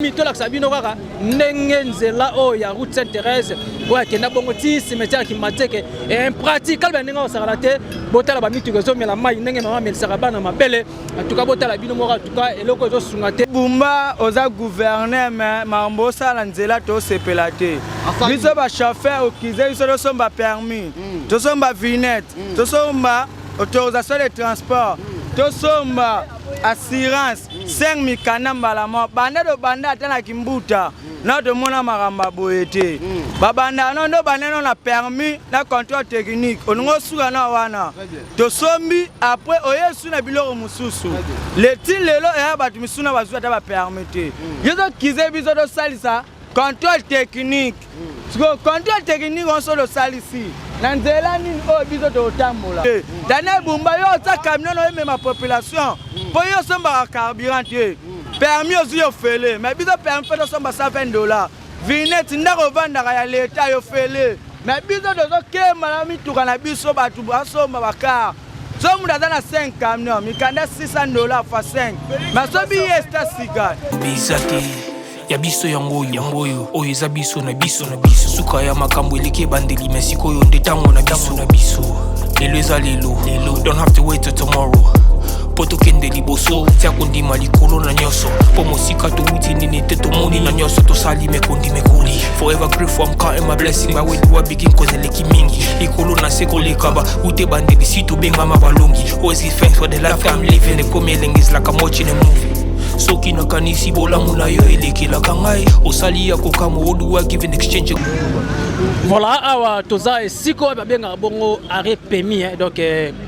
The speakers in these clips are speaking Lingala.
Mitola Sabino Kaka, Nengenzela, oh, ya route Sainte-Thérèse, ouais, qui n'a pas de cimetière qui m'a dit que, pratique, quand on a saralaté, Botala Bamitu, mais la maille, Nenga, mais le Sarabana, ma belle, en tout cas, Botala Binomora, en tout cas, et l'autre chose sur la tête. Bumba, osa gouverner, mais Mambosa, Lanzela, to se pelate. Biso ba chauffeur, au Kizé, ils sont pas permis, tous sont pas vignettes, tous sont pas autorisation de transport, tous sont pas assurance, 5 000 kanamba la mort, banda de banda, atana kimbuta, notre mona maramba boete. Babanda, non, non, banda, on a permis, la contrôle technique, on a reçu un wana. To sombi, après, oye, sous la bilo mususu. Le til, le lo, et abat, misuna, bazou, t'as pas permis. Ils ont quitté, biso de salisa, contrôle technique. Contrôle technique, on se le salisi. Nanzela ni o biso to tambola. Dana bumba yo ta camion no même ma population. Pour yo somba carburant permis aux yo fele, mais biso permis fait somba $120. Vinette ndako vanda ya leta yo fele. Mais biso dozo ke malami tukana biso batu basomba bakar. Somu dazana 5 camions, mikanda $600 fois 5. Mais so bi esta siga. Bizati. Ya biso yangoyo oyo eza biso na biso suka ya makambo eleke bandeli mesiko yo ndetango na biso lelo eza lelo don't have to wait till tomorrow poto kende liboso tia kondima likolo na nyoso po mosika to wuti nini te to moni na nyoso to sali mekondi mekoli forever grateful I'm counting my blessing my way to begin cause eleki mingi likolo na seko lekaba ute bandeli si to benga mabalongi always give thanks for the life I'm living the coming is like I'm watching a movie. Soki na kanisi bola muna yo elekela kangai osali ya kokamo oduwa give in exchange. Voilà, awa toza siko ba benga bongo arrêt PMI donc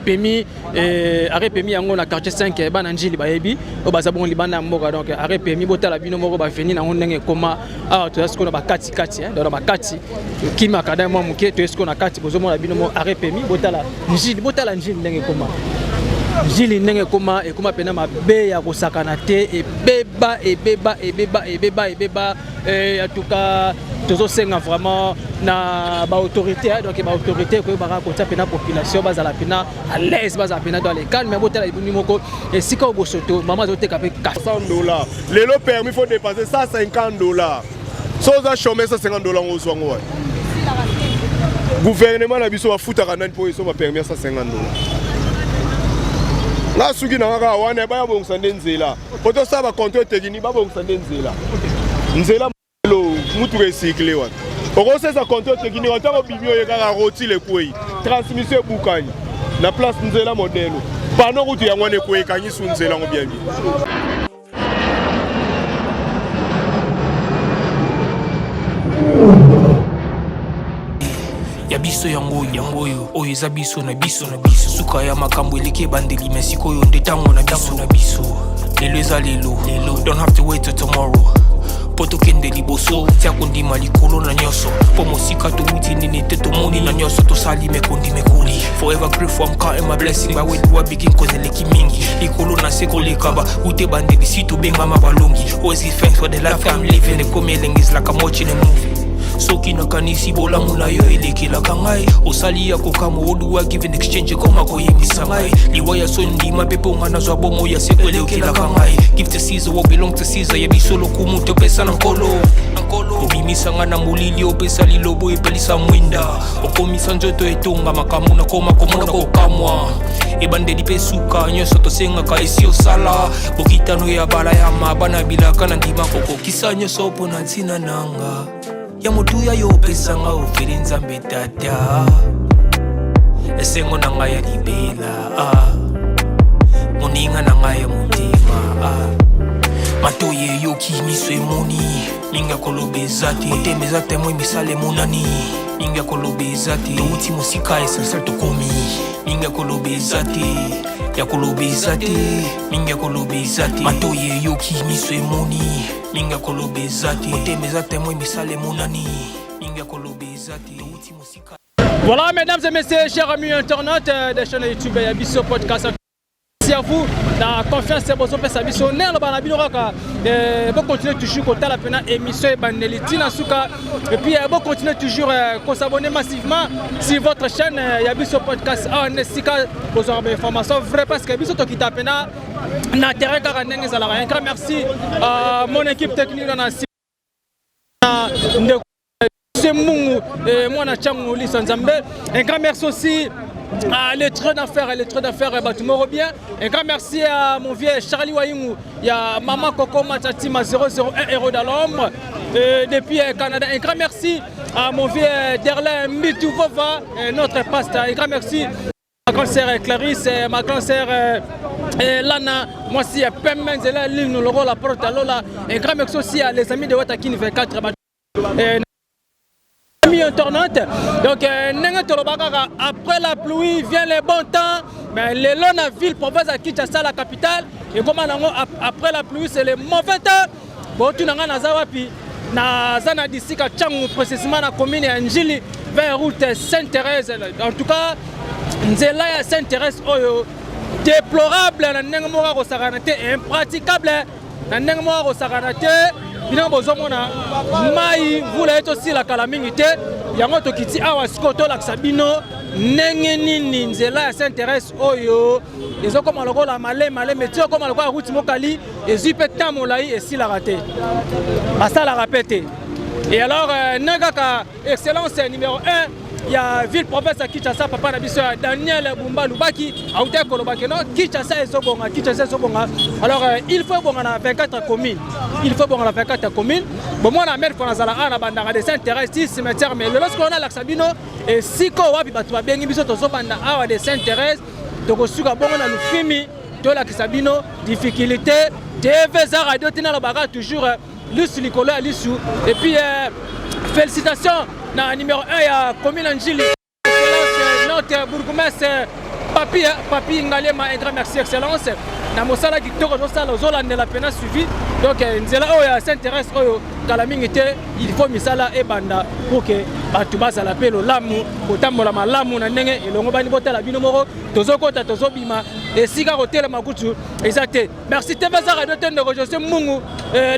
PMI arrêt PMI yango na quartier 5 bana njili bayebi o baza bongo libanda mboka donc arrêt PMI botala bino moko ba fini na ndenge koma awa toza siko na ba kati donc ba kati kima kada mo muke to siko na kati bozo mo bino mo arrêt PMI botala njili ndenge koma Jili nenge koma e koma pena mabe ya kosakana te ebeba en tout cas tozo senga vraiment na ba autorité donc ba autorité ko ba ko tapena population bazala pena à l'aise bazala pena dans les calmes mais botala ibuni moko et sika obosoto maman zote ka pe $400 lelo permis faut dépasser $150 soza chômer $150 ngozwa ngwa gouvernement na biso ba futaka nani po iso ba permis $150 la suki na ngaka wana ba yabongisa ndenzela poto saba contrôle technique ba bongisa ndenzela nzela lo mutu recycler wa oko sesa contrôle technique ota ko bimio ye kaka roti le kwei transmission bukani na place nzela modelo pano kutu ya ngwane kwei kanyi su nzela ngo bien Ya biso yangoyo oyo eza biso na biso suka ya makambo eleke bandeli mesiko yo ndetango na biso lelo eza lelo don't have to wait till tomorrow poto kende liboso tia kondima likolo na nyoso po mosika to wuti nini te to moni na nyoso to sali mekondi mekoli forever grateful I'm counting my blessing my way to begin cause eleki mingi likolo na seko lekaba ute bandeli si to benga mabalongi always give thanks for the life I'm living the coming is like I'm watching a movie. Soki na kanisi bola muna yo elekela kangai osali ya kokamo oduwa give in exchange koma koyebisa ngai liwaya sondi mapepo ngana zwa bomo ya sekwelekela kangai give to Caesar what belong to Caesar ya bisolo kumuto pesa na nkolo obimisa ngana mulili opesa lilobo epelisa mwinda okomisa njoto etonga makamu na koma komona kokamwa ebandeli pesuka nyoso tosenga ka esi osala bokitano ya bala ya mabana bilaka na ndima kokokisa nyoso pona ntina nanga ya mutuya yo pesanga ofiri nzambe tata esengo nanga ya libela moninga nanga ya mutima matoye yo kimiswe moni minga kolobezati motemeza temwe misale munani minga kolobezati touti musika essentiel tokomi minga kolobezati ya kolobezati minga kolobezati matoye yo kimiswe moni minga kolobezati motemeza temwe misale munani minga kolobezati touti musika. Voilà mesdames et messieurs chers amis internautes des chaînes YouTube et Yabiso Podcast. Merci à vous, la confiance c'est besoin de sa mission. Ner le banabino raka, bon continuer toujours côté la peine émission et baneliti nasuka. Et puis bon continuer toujours à s'abonner massivement sur votre chaîne Yabiso Podcast. En estika besoin d'informations vraies parce que Yabiso to kita pena na terrain kaka ndenge ezalaka. Un grand merci à mon équipe technique dans la Mungu mwana changu Lisa Nzambe. Un grand merci aussi à les trains d'affaires Batumoro bien. Un grand merci à mon vieux Charlie Wayungu, il y a Maman Coco Matatima 001 héros dans l'ombre depuis Canada. Un grand merci à mon vieux Derlin Mitouvova, notre pasteur. Un grand merci à ma grande sœur Clarisse, ma grande sœur Lana, moi aussi Pemmen Zela Lille nous la porte à Lola. Un grand merci aussi à les amis de Watakin 24 tournante. Donc après la pluie vient le bon temps, mais le long de la ville province à Kinshasa la capitale et comment après la pluie c'est le mauvais temps. Bon tu n'as nazawapi na zana d'ici ka changu précisément la commune ya Njili vers route Sainte-Thérèse. En tout cas nzela ya Sainte-Thérèse oyo déplorable na ndenge moko ko sakanate impraticable na ndenge moko ko sakanate. Bina bozomona mai vula eto sila kala mingi te yango tokiti awa sikoto la sabino ndenge nini nzela ya Sainte-Thérèse oyo ezokoma lokola male metio koma lokola route mokali ezui pe tamolai esila te basala répéter. Et alors nagaka excellence numéro 1 il y a ville province à Kinshasa papa na biso Daniel Bumba Lubaki auteur kolobaki non Kinshasa ezobonga alors il faut bonga na 24 communes bon moi na mettre pour nazala ana bandanga de Sainte-Thérèse cimetière mais lorsqu'on a l'axabino et siko wapi batu ba bengi biso tozo banda awa de Sainte-Thérèse tokosuka bongo na lufimi to la kisabino difficulté deveza radio tina la baga toujours lusu likolo ya lusu et puis félicitations na numéro 1 ya commune Njili notre bourgmestre Papi Ngalema un grand merci excellence na mosala kitoko zosala ozolandela pena suivi donc nzela oyo ya Sainte-Thérèse oyo kala mingi te il faut misala ebanda pour que batu bazala pe lolamu kotambola malamu na ndenge elongo bani botala bino moko tozokota tozobima esika kotela makutu exacte merci teveza radio tendo José Mungu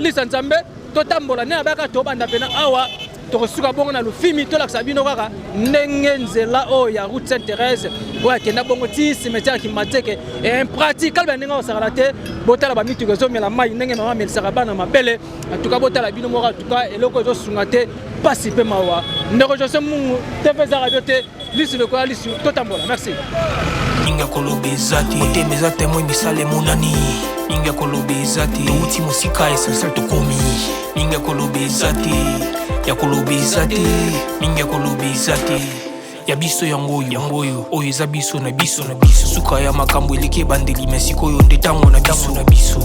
Lisa Nzambe totambola ne abaka tobanda pena awa tokosuka bongo na lufimi to la sabino kaka ndenge nzela o ya route Sainte-Thérèse oya kenda bongo ti cimetière Kimateke impraticable ndenge osakala te botala ba mitu kozomela mai ndenge mama melisaka bana mabele en tout cas botala bino moko en tout cas eloko ezosunga te pasi pe mawa ndeko José Mungu teveza radio te lisi lokola lisi totambola merci Inga kolobezati temeza temwe misale munani Inga kolobezati uti musika essentiel to komi Inga kolobezati ya kolobezati Inga kolobezati ya biso yangoyo oyo eza biso na biso suka ya makambo eleke bandeli mesiko yo ndetango na biso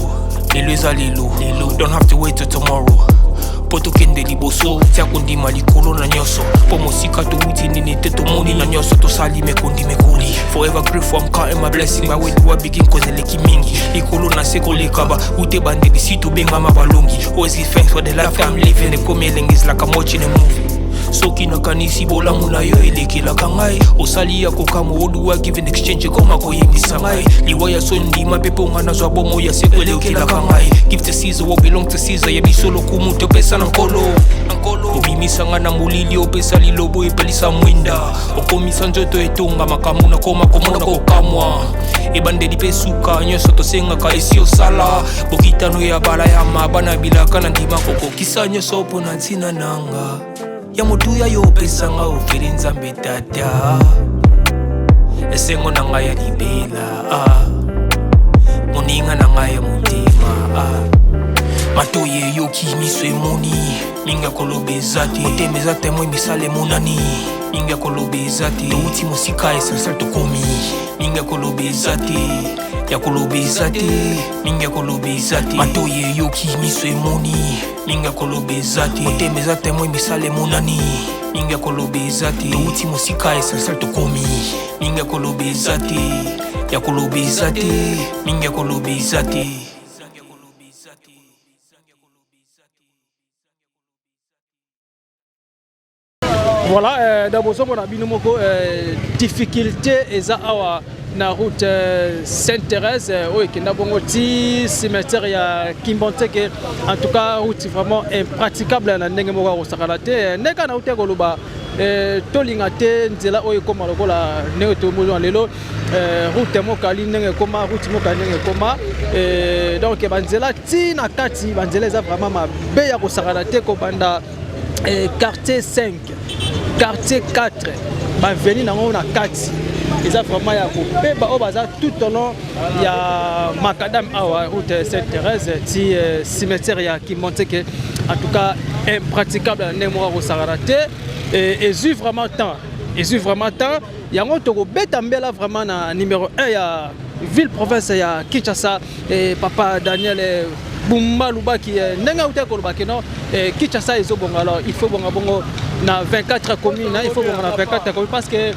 lelo eza lelo don't have to wait till tomorrow poto kende liboso tia kondima likolo na nyoso po mosika to uti nini te to moni na nyoso to sali mekondi mekuli forever grateful I'm counting my blessing my way to begin cause eleki mingi likolo na seko lekaba ute bandeli si to benga mabalongi always give thanks for the life I'm living the coming is like I'm watching a movie soki nakanisi bolamu na yo elekelaka ngai osali ya kokamo oduwa give in exchange koma koyebisa ngai liwa ya sondima mpe mpo nga nazwa bomo ya seko elekelaka ngai give to Caesar what belong to Caesar yebiso lokumu topesa na nkolo obimisa nga na molili opesa lilobo epelisa mwinda okomisa nzoto etonga makambo nakoma komona kokamwa ebandeli mpe suka nyonso tosengaka esi osala bokitano ya bala ya mabana bilaka na ndima kokokisa nyonso mpo na ntina nanga ya motuya yo pesanga ofeli nzambe tata esengo na ngai ya libela moninga na ngai ya motema matoye yoki miso emoni minga kolobeza te motema eza temwe misala emonani minga kolobeza te touti mosika essentiel tokomi minga kolobeza te ya kolobeza te minga kolobeza te matoye yoki miso emoni minga kolobeza te motema eza temwe misala emonani minga kolobeza te touti mosika essentiel tokomi minga kolobeza te ya kolobeza te minga kolobeza te. Voilà, d'abord on a binomoko difficulté eza awa na route Sainte-Thérèse qui n'a bongo ti cimetière ya Kimbanteke en tout cas route vraiment impraticable na ndenge moko ko sakalate ndeka na uté koloba tolinga te nzela oyo koma lokola ndenge tomozwa lelo route mokali ndenge koma route mokali ndenge koma donc banzela tina kati banzela eza vraiment mabe ya kosakana te kobanda quartier 5 quartier 4 baveni nango na kati eza vraiment ya kopeba oyo baza tout au long ya macadam awa route Sainte-Thérèse ti cimetière ya Kimonteke en tout cas impraticable na ndenge moko kosakana te ezwi vraiment temps yango tokobeta mbela vraiment na numéro 1 ya ville province ya Kinshasa papa Daniel Bumba Lubaki ndenge uta kolobaki no Kinshasa ezobonga alors il faut bonga bongo na 24 communes il faut bonga na 24 communes parce que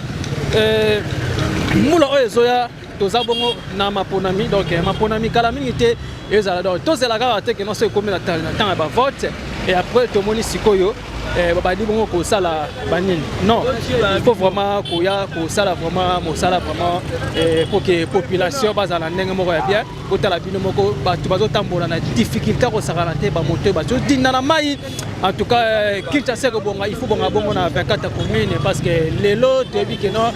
mula oyo ezoya toza bongo na maponami donc maponami kala mingi te ezala donc tozelaka te ke no so ekomi na temps ya bavote et après tomoni sikoyo babadi bongo kosala banini non il faut vraiment koya kosala vraiment mosala vraiment pour que population bazala ndenge moko ya bien kotala bino moko bato bazotambola na difficulté kosakana te bamoto bazodinda na mai en tout cas Kinshasa bonga il faut bonga bongo na 24 communes parce que lelo toyebi ke no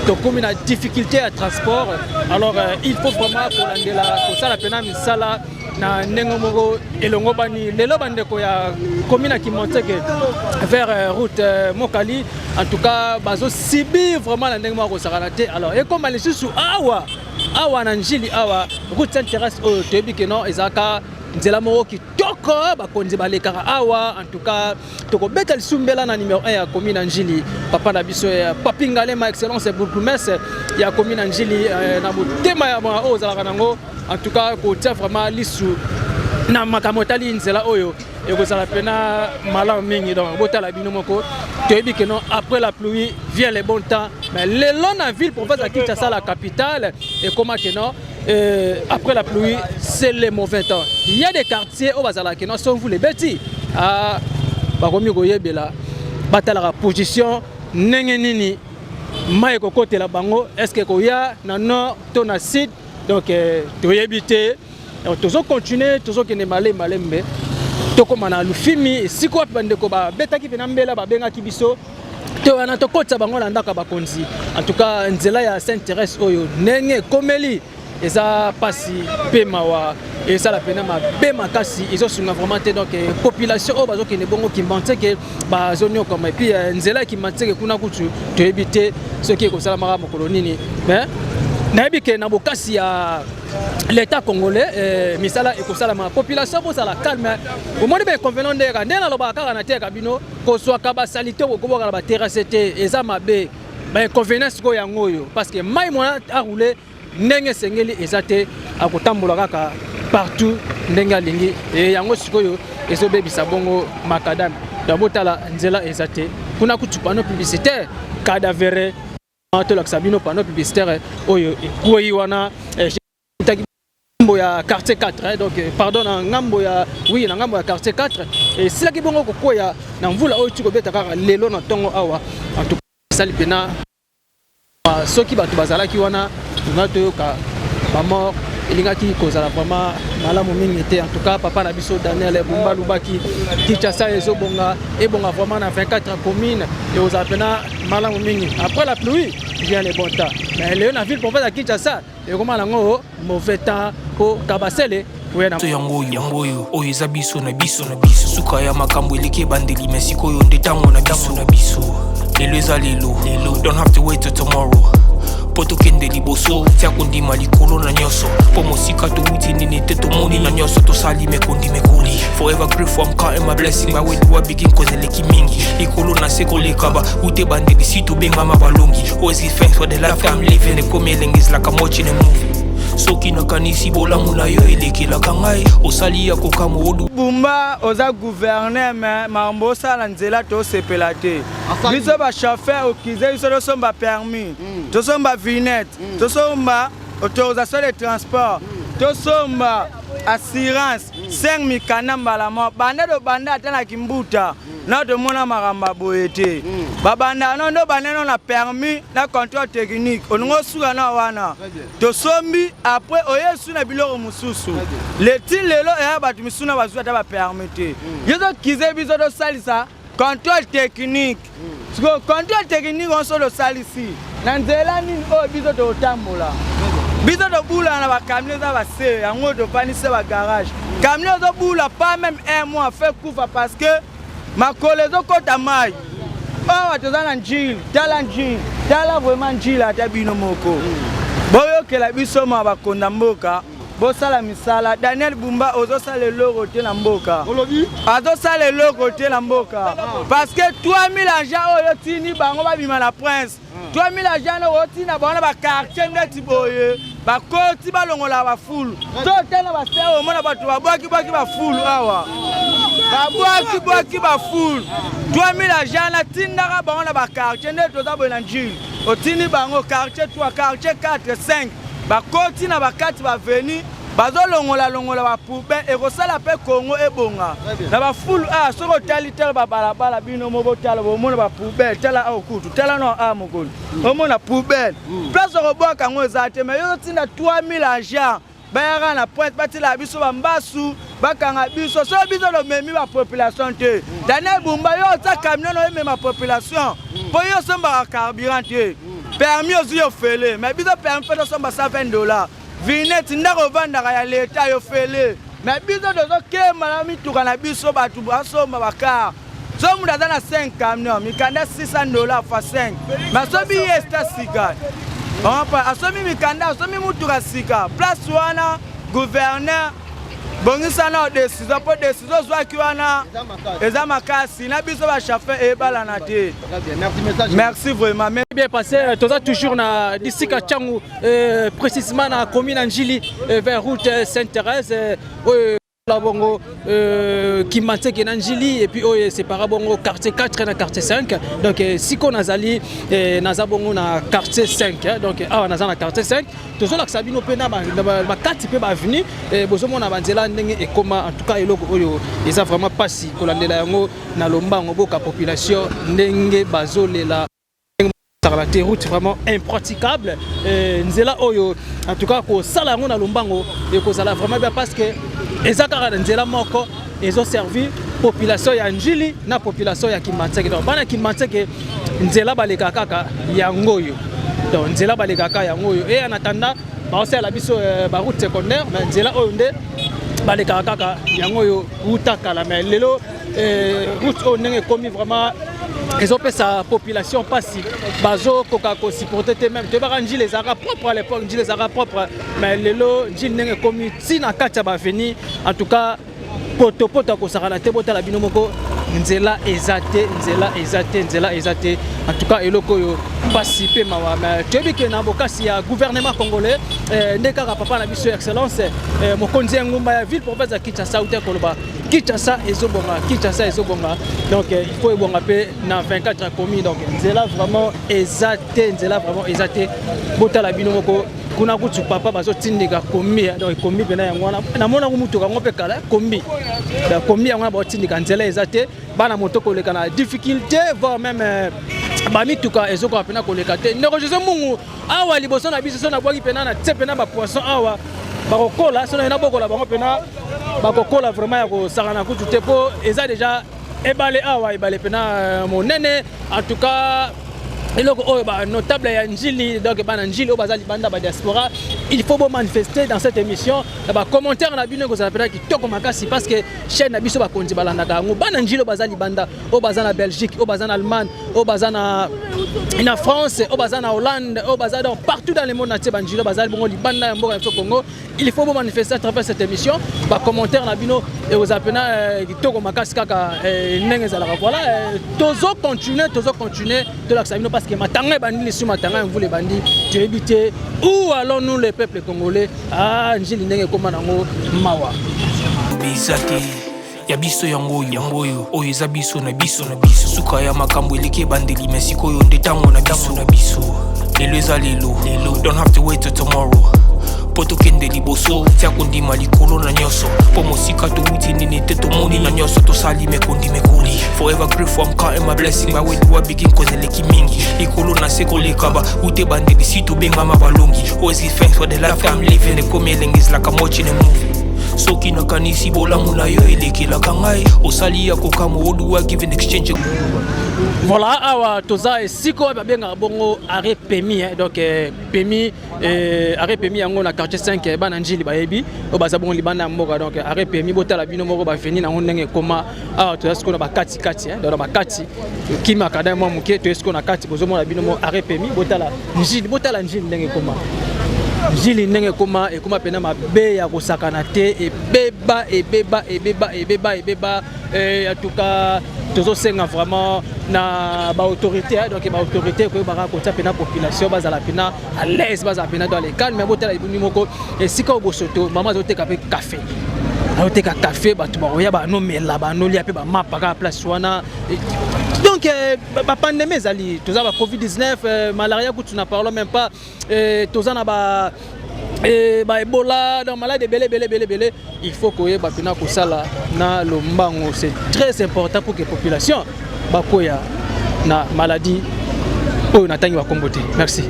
tokomi na difficulté ya transport alors il faut vraiment kolandela kosala pena misala na ndenge moko elongo bani lelo bandeko ya commune ya Kimonteke vers route Mokali en tout cas bazo subir vraiment na ndenge moko kosakana te alors et comme lisusu awa na njili awa route Sainte-Thérèse oyo toyebi ke no ezaka nzela moko kitoko bakonzi balekaka awa en tout cas tokobeta lisumbela na numéro 1 ya commune ya Njili papa na biso ya Papi Ngalema excellence bourgmestre ya commune ya Njili na motema ya oyo ozalaka nango en tout cas kotia vraiment lisu na makambo tali nzela oyo ekozala pena malamu mingi donc botala bino moko toyebi ke non après la pluie vient le bon temps mais lelo na ville province ya Kinshasa la capitale et comment que non après la pluie c'est le mauvais temps il y a des quartiers où bazala que non sont vous les bêtis bakomi koyebela batala position ndenge nini mai kokotela bango est-ce que koya na nord to na sud donc toyebi te tozo continuer tozo kene malembe tokoma na lufimi siko bandeko babetaki pena mbela babengaki biso to wana tokotsa bango na ndaka bakonzi en tout cas nzela ya Sainte-Thérèse oyo ndenge komeli eza pasi pe mawa eza la pena mabe makasi ezosunga vraiment te donc population oyo bazokende bongo Kimonteke bazonio comme et puis nzela Kimonteke kuna kutu toyebi te soki ekosalamaka mokolo nini mais nayebi ke na bokasi ya l'état congolais misala ekosala ma population pour la calme au moins ben convenant de nde na loba kaka na te kabino ko swaka ba salite ko boka ba terrasse te eza mabe ba inconvénience ko yango yo parce que mai mona a rouler ndenge sengeli ezate akotambola kaka partout ndenge alingi et yango sikoyo ezobebisa bongo makadam dabotala nzela ezate kuna kutu panneau publicitaire cadavere to la sabino panneau publicitaire oyo ekoyi wana ya quartier 4 donc pardon na ngambo ya oui na ngambo ya quartier 4 et sila ki bongo kokoya na mvula oyo tiko beta kaka lelo na tongo awa en tout cas sali pena soki batu bazalaki wana tunato ka ba mort elingaki kozala vraiment malamu mingi te en tout cas papa na biso Daniel Bumba Lubaki Kinshasa ezobonga ebonga vraiment na 24 communes et aux apena malamu mingi après la pluie vient le bon temps mais leo na ville province ya Kinshasa et comment lango mauvais temps ko kabasele yangoyo oyo eza biso na biso suka ya makambo eleki bandeli mais sikoyo nde tango na biso lelo eza lelo don't have to wait till tomorrow poto kende liboso tia kondima likolo na nyoso po mosika to wuti nini te to moni na nyoso to sali me kondi me kuli forever grateful I'm counting my blessing my way to begin cause eleki mingi likolo na seko lekaba ute bandeli si to benga mabalongi always give thanks for the life I'm living the coming is like I'm watching a movie soki na kanisi bolamu na yo elekelaka ngai osali ya kokamo odu Bumba oza gouverner mais mambo sala nzela to sepela te biso ba chauffeur okize biso to somba permis to somba vignette to somba autorisation de transport to somba assurance 5000 kanamba la mo banda do banda atana kimbuta na de mona maramba boyete babanda no ndo baneno na permis na contrôle technique onongo suka na wana to sombi après oyesu na biloko mususu le ti lelo ya batu misuna bazwa ta ba permis te yezo kize biso do salisa contrôle technique. Contrôle technique on se le sale ici. Nanzela nini o biso to tambola. Biso to bula na ba camion za ba se yango to panise ba garage. Camion zo bula pas même un mois fait couvre parce que ma colezo kota mai. Oh to za na njili, tala vraiment njili ata bino moko. Boyo ke la biso ma ba konda mboka. Bosala misala Daniel Bumba ozo sala loko te na mboka. Azo sala loko te na mboka. Parce que 3000 agents oyo tini bango ba bima na prince. 3000 agents oyo tina bango ba quartier ngati boye. Ba koti ba longola ba full. To tena ba seo mona batu ba boki ba full awa. Ba boki ba full. 3000 agents na tinda bango na ba quartier ndeto za boye na njili. Otini bango quartier 3 quartier 4 5. Bakoti na bakati ba veni bazo longola ba poubelle et kosala pe Congo ebonga na ba full a soko talitel ba balabala bino mo botala bo mona ba poubelle tala a okutu tala no a mokolo o mona poubelle place ko boka ngo ezate mais yo tinda 3000 agents bayara na pointe batila biso ba mbasu bakanga biso so biso lo memi ba population te Daniel Bumba yo ta camion no memi ma population po yo somba carburant te permis aux fêlés, mais biso permis fait somba $120. Vinette ndako vanda ya leta yo fêlé. Mais biso dozo kema na mituka na biso batu basomba bakar. Somu daza na 5 camions, mikanda $600 fois 5. Mais so bi esta sika. On pa asomi mikanda, asomi mutuka sika. Place wana gouverneur bongisa na décision pour décision soit qui wana eza makasi na biso ba chauffeur e bala na te. Merci vraiment. Bien passé, toza toujours na disika Tchangu précisément na commune Njili vers route Sainte-Thérèse la bongo qui manque qui Njili et puis c'est par bongo quartier 4 na quartier 5 donc siko nazali naza bongo na quartier 5 donc awa naza na quartier 5 tozo la sabino pena ba 4 pe ba venu bozomo na banzela ndenge et comment en tout cas eloko oyo eza vraiment pasi kolandela yango na lombango boka population ndenge bazolela la route vraiment impraticable nzela oyo en tout cas ko sala yango na lombango et ko sala vraiment bien parce que ezakara nzela moko ezo servi population ya Njili na population ya Kimanteke donc bana Kimanteke nzela baleka kaka yango yo donc nzela baleka kaka yango yo et en attendant ba osala biso ba route secondaire mais nzela oyo nde baleka kaka yango yo utakala mais lelo route o ndenge komi vraiment ils ont fait sa population passée. Bazo Coca-Cola supporté même. Tu vas Njili les Arabes propres à l'époque, Njili les Arabes propres. Mais les lots, Njili n'est que comme si na kacha ba venir. En tout cas, poto ko sarana te bota la binomoko. Nzela ezate. En tout cas, eloko yo participer mawa. Mais tu dis que na bokasi ya gouvernement congolais, ndeka papa na biso excellence, mokonzi ngumba ya ville province ya Kinshasa ou te koloba. Kinshasa ezobonga donc il faut ebonga pe na 24 communes donc nzela vraiment ezate botala bino moko kuna kutu papa bazo tindika kombi donc kombi pena yango na mona mutu kango pe kala kombi yango ba tindika nzela ezate bana moto koleka na difficulté voire même bamituka ezoko pena koleka te ndeko José Mungu awa liboso na biso na bwaki pena na tsepena ba poisson awa bakokola sono na bokola bango pena bakokola vraiment ya ko sarana kutu te po eza déjà ebale awa ebale pena monene en tout cas eloko oyo ba notable ya Njili donc ba Njili o bazali banda ba diaspora il faut bon manifester dans cette émission ba commentaire na bino ko za pena ki toko makasi parce que chaîne na biso ba konzi balanda kango ba Njili o bazali banda o bazana Belgique o bazana Allemagne o bazana en France o bazana Hollande o bazana donc partout dans le monde na ba Njili o bazali bongo libanda mboka ya Congo il faut bon manifester à travers cette émission ba commentaire na bino et aux apena ki toko makasi kaka ndenge za la voilà tozo continuer de l'accès parce que matanga bandi les matanga vous les bandits tu éviter où allons nous les peuples congolais Njili ndenge koma nango mawa bizati ya biso yango oyo eza biso na biso suka ya makambo eleke bandeli mesiko yo ndetango na biso lelo eza lelo don't have to wait till tomorrow poto kende liboso tia kondima likolo na nyoso po mosika to wuti nini te to moni na nyoso to sali me kondi me kuli forever grateful I'm counting my blessing my way to begin cause eleki mingi likolo na seko lekaba ute bandeli si to benga mabalongi always give thanks for the life I'm living the come is like I'm watching a movie soki nakanisi bolamu na yo elekelaka ngai osali ya kokama oluwa give an exchange. Voilà, awa toza esiko babenga bongo arrêt PMI, donc PMI arrêt PMI yango na quartier 5 bana njili bayebi o baza bongo libanda mboka, donc arrêt PMI botala bino moko ba fini na ndenge koma awa toza siko na bakati kati donc bakati kima kada mo muke to esiko na kati bozomo na bino mo arrêt PMI botala njili ndenge koma njili ndenge koma ekoma pena mabe ya kosakana te ebeba en tout cas toujours senga vraiment na ba autorité, donc ba autorité ko ba ko tapena population bazala pena à l'aise bazala pena dans les calmes mais botala ibuni moko et sika obosoto mama zoteka pe café azoteka café bato ba oya ba no mela ba no lia pe ba mapa ka place wana. Donc ba pandémie ezali toza ba Covid-19 malaria kutu na parlons même pas toza na ba Ebola, dans malade belé, il faut que les gens puissent na lombango. C'est très important pour que la population bakoya na maladie pour na tangi wa kombote. Merci.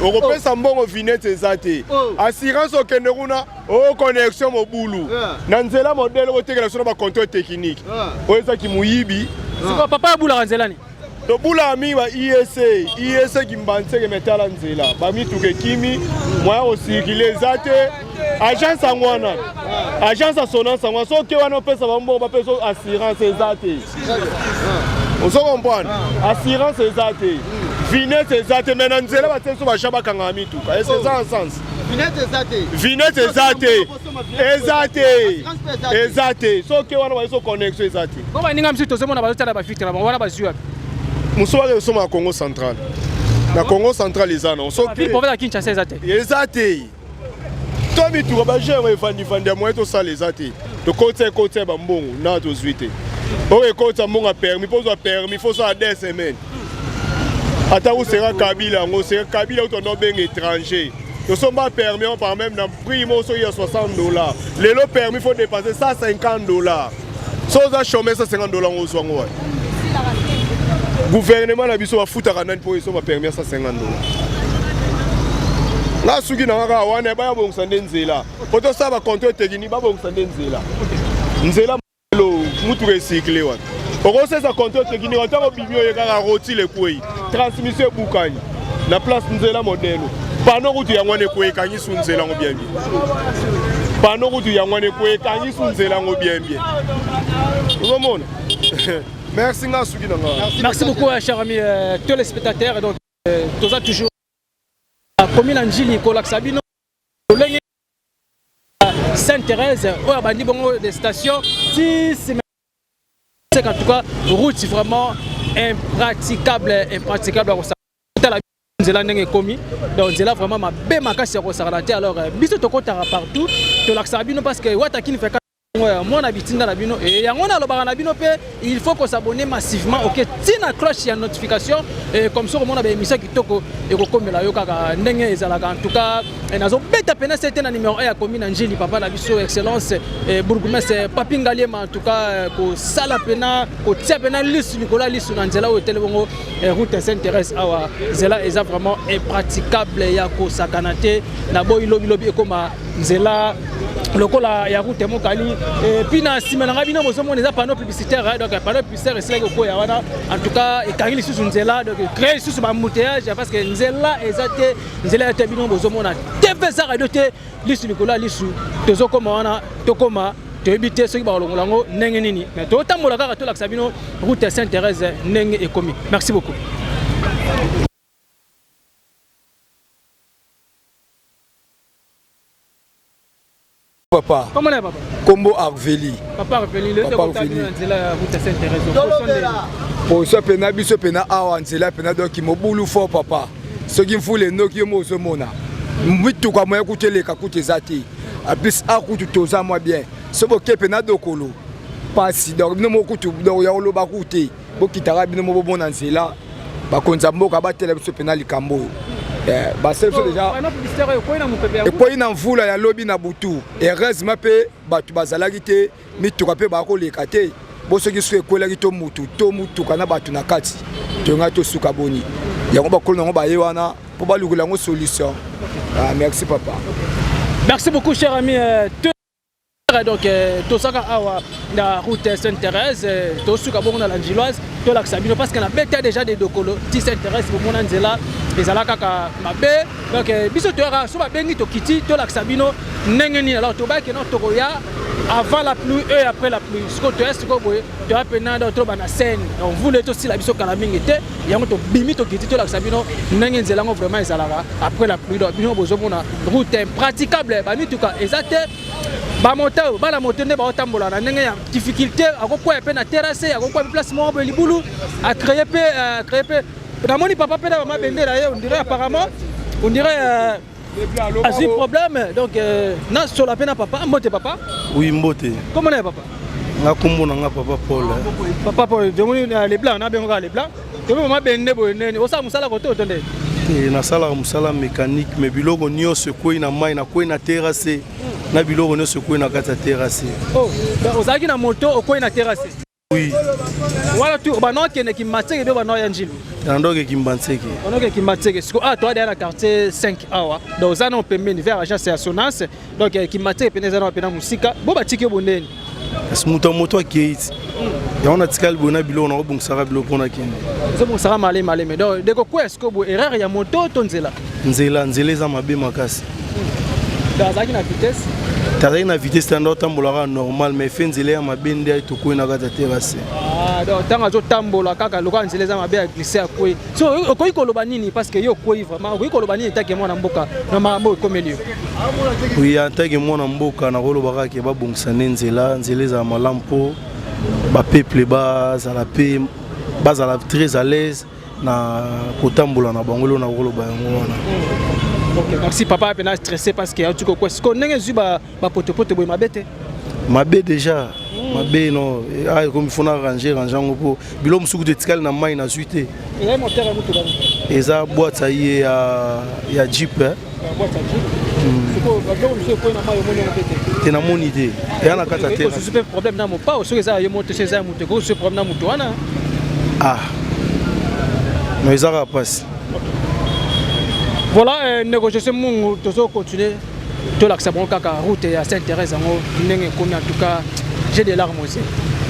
Européen mbongo vinette ezate assurance au Keneruna au connexion mobulu nanzela modèle au tekela sur ba contrôle technique oza ki muyibi c'est papa bula nzela ni to bula mi ba ISA kimbanse ke metala nzela ba mi tuke kimi moya o circuler ezate agence angwana agence sonance angwana so ke wana pesa ba mbongo ba pesa assurance ezate on se comprend assurance ezate vinette ezate maintenant nzela ba tseso ba shaba kanga mituka est-ce ça en sens vinette ezate so ke wana ba so connexion ezate ko ba ninga msito sema na ba tala ba filtre ba wana ba zuwa musoa so ma Congo central na Congo central ezana on so ke pour la Kinshasa ezate to mituka ba gère fandi moi to sala ezate to côté ba mbongo na to zuite o e côté mbongo permis pose permis faut ça 2 semaines. Ata où sera Kabila, on sera Kabila ou ton nom bien étranger. Nous sommes pas permis, on parle même d'un prix, il y a $60. Les lots permis, il faut dépasser $150. Si on a chômé $150, on se voit. Le gouvernement a dit qu'il faut foutre à pour ils sont permis à $150. Là, ceux qui n'ont pas on est pas bon là. Pour tout ça, va contrôler technique, pas bon là. Nzela mutu recyclé wa. Pour ça contrôle technique, on a bimio yeka roti le koi. Transmission bukani. Na place nzela modèle. Pano route ya ngwane ko ekanyi su nzela ngo bien bien. Pano route ya ngwane ko ekanyi su nzela ngo bien bien. Vraiment. Merci nga suki nanga. Merci beaucoup cher ami tous les spectateurs donc toza toujours commune Njili ko Laksabino. Sainte-Thérèse, où a bandi bongo des stations 6 en tout cas route vraiment impraticable nzela ndenge komi donc nzela vraiment mabe makasi ko saralate alors biso to kotara partout to laksa bino parce que wata kini fait moi na bitinda na bino et yango na lobaka na bino pe il faut qu'on s'abonne massivement OK tina cloche ya notification et comme ça on a ba émission kitoko et ko komela yo kaka ndenge ezalaka en tout cas nazo beta pena c'était na numéro 1 ya commune Njili papa na biso excellence bourgmestre Papi Ngaliema en tout cas ko sala pena ko tia pena lisu Nicolas lisu na nzela o telebongo route Sainte-Thérèse awa nzela eza vraiment impraticable ya ko sakanate na boy lobi ekoma nzela lokola ya route mokali puis na sima na bino bozomona eza panneau publicitaire donc panneau publicitaire c'est là que koya wana en tout cas ekangi lisusu nzela donc créer lisusu ba embouteillage parce que nzela ezate nzela ya bino bozomona TV za radio te lisu likola lisu tozokoma wana tokoma toyebi te soki bakolongola yango ndenge nini mais totambola kaka tolakisa bino route Sainte-Thérèse ndenge ekomi. Merci beaucoup. Papa. Comment est papa? Combo Arveli. Papa Arveli, le route Sainte-Thérèse. Pour ce pena biso pena awa nzela pena donc mobulu fort papa. Ce qui me fout les noki mo zomona. Mbitu kwa moya kutele kakute zati. A plus akutu toza moi bien. Ce boke pena dokolo. Pasi donc no mo kutu do ya oloba kute. Bokitara bino mo bona nzela. Ba konza mboka batela biso pena likambo. Basel so déjà et quoi ina mvula ya lobi na butu heureusement pe batu bazalaki te mituka pe bakoleka te bosoki so ekwelaki to mutu kana batu na kati tonga to suka boni yango bakolo nango baye wana po balukula ngo solution. Merci papa. Merci beaucoup cher ami. Donc tout ça awa na route Sainte-Thérèse to suka bongo na l'Angeloise to la Sabino parce qu'on a bêté déjà des dokolo ti Sainte-Thérèse pour mon nzela ezala kaka mabe donc biso to ra so ba bengi to kiti to la Sabino ndenge ni alors to ba ke no to ya avant la pluie et après la pluie ce que to est ko boye to apena do to ba na scène on voulait to si la biso kala mingi te yango to bimi to kiti to la Sabino ndenge nzela ngo vraiment ezala après la pluie donc bino bozo mona route impraticable ba mituka ezate ba moto ba la moto ne ba otambola na ndenge ya difficulté akokwa pe na terrasse akokwa pe placement bo libulu a créer pe na moni papa pe na mama bendela on dirait apparemment on dirait a eu problème donc na sur la peine papa mbote papa oui mbote comment est papa nga kombo na nga papa Paul papa Paul de moni les blancs na benga les blancs to mama bende bo nene osa musala ko to tonde na sala musala mécanique mais biloko nyonso koi na mai na koi na terrasse na biloko nyonso koi na kata terrasse. Oh ozaki na moto okoi na terrasse. Oui. Voilà tout ba no kene ki mateke be ba no ya njilu. Ndoke ki mbanseke. Onoke ki mateke siko toi dans la quartier 5 awa. Donc za no pembeni vers agence ya Sonance donc ki mateke peneza na pena musika bo batiki bondeni. Moto akeit. Ya on a tikal bona biloko na bongisa biloko pona kende. Zo bongisa malé mais donc deko quoi est-ce que bo erreur ya moto to nzela. Nzela za mabe makasi. Dans la vitesse. Tazaki na vitesse tanda otambolaka normal mais fe nzela ya mabe nde tokoi na kata terrasse. Donc tanga zo tambola kaka loka nzela za mabe ya glisser akoi. So okoi koloba nini parce que yo koi vraiment okoi koloba nini take mwana mboka na mambo komelio. Oui atake mwana mboka na kolobaka ke babongisa nzela za malampo ba peuple bazala pe bazala très à l'aise na kotambola na bangolo na koloba yango wana. Ok, merci papa pena stressé parce que tu quoi ce qu'on nenge zuba ba pote boy mabete. Mabe déjà. Mabe non, comme il faut ranger ngo bilo musuku de tikal na mai na suite. Et moteur à moto bani. Eza boîte aye ya Jeep. Boîte à Jeep. Siko ba do monsieur ko na mai mo mabete. Tena mon idée. Et ana kata terre. C'est super problème na mo pas so eza yo moto chez za moto ko ce problème na moto wana. Ah. Mais ça va passer. Voilà, négociation mungu tozo continuer to l'accès bon kaka route ya Sainte-Thérèse ngo ndenge komi en tout cas j'ai des larmes aussi.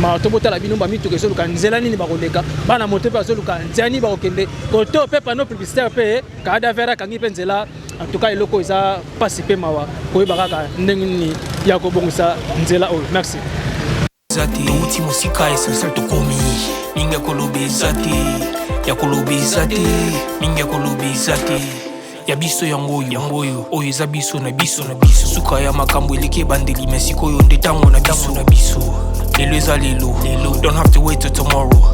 Ma to bota la bino ba mitu ke so luka nzela nini ba koleka bana moto pe so luka nzani ba okende ko to pe panneau publicitaire pe ka da vera kangi pe nzela en tout cas eloko isa participer mawa ko ba kaka ndenge nini ya ko bongisa nzela o. Merci. Zati uti musika essentiel to komi minga kolobe zati ya kolobe zati minga kolobe zati ya biso yangoyo oyo eza biso na biso suka ya makambo eleki bandeli mesikoyo ndetango na biso lelo eza lelo don't have to wait till tomorrow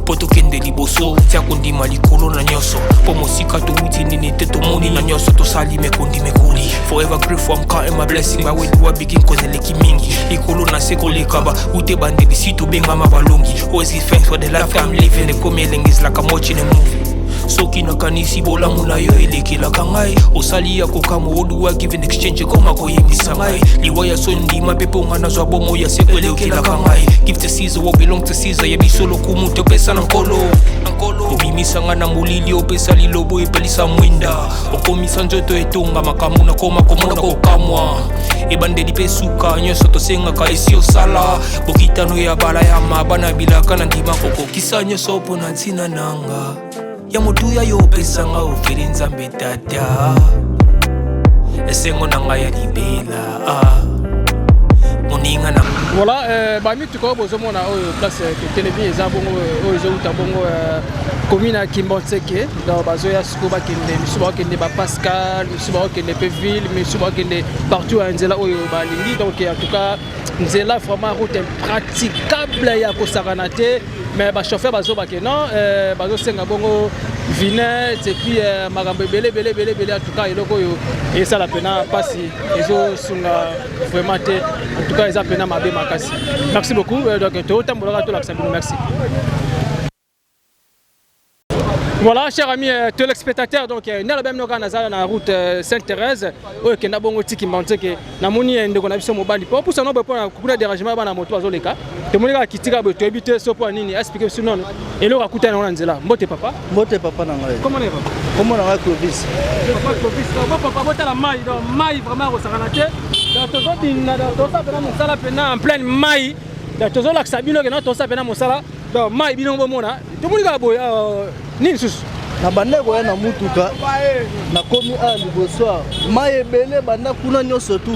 poto kende liboso tia kondima likolo na nyoso po mosika to wuti nini te to moni na nyoso to sali mekondi mekoli forever grateful I'm counting my blessing by when you begin cause eleki mingi likolo na seko lekaba ute bandeli si to benga mabalongi always give thanks for the life I'm living the come is like I'm watching a movie soki nakanisi bolamu na yo elekelaka ngai mosali ya kokamo oluwa give in exchange koma koyembisa ngai liwa ya so ndima mpe mpo nga nazwa bomo ya seko eleokelaka ngai give to Caesar what belong to Caesar yebiso lokumu topesa na nkolo obimisa nga na molili opesa lilobo epelisa mwinda okomisa nzoto etonga makambo nakoma komona kokamwa ebandeli mpe suka nyonso tosengaka esi osala bokitano ya bala ya mabana bilaka na ndima kokokisa nyonso mpo na ntina nanga ya motuya yo opesanga ofeli nzambe tata esengo na ngai ya libela moninga na voilà bami tuko bozomona oyo place télévision eza bongo oyo ezouta bongo commune ya Kimbonseke donc bazoya siko bakende misu bakende ba Pascal misu bakende pe ville misu bakende partout à nzela oyo balingi donc en tout cas nzela vraiment route impraticable ya kosakana te mais ba chauffeur bazo bakeno bazo senga bongo vinette et puis makambo belé en tout cas eloko yo et ça la pena pasi ezo sunga vraiment te en tout cas eza pena mabe makasi merci beaucoup donc to tambola to la merci. Voilà, chers amis téléspectateurs, donc nous avons la route Sainte-Thérèse, où nous avons dit que nous avons mobile. Pour ça, nous avons un dérangement dans la moto. Nous avons évité ce point, expliquer ce nom. Et nous avons écouté Nanzela. Mbote papa. Mbote papa Nangaï. Comment est papa? Comment on a Clovis? Papa Clovis. Papa, papa, la maille, donc maille vraiment au Saranaté. En pleine maille. Donc là, Sabino, nous avons ça. Donc maille, bino bomona. Tout le monde a boy. Nini susu na bande koya na mutuka na komi a liboso mai ebele banda kuna nyonso tu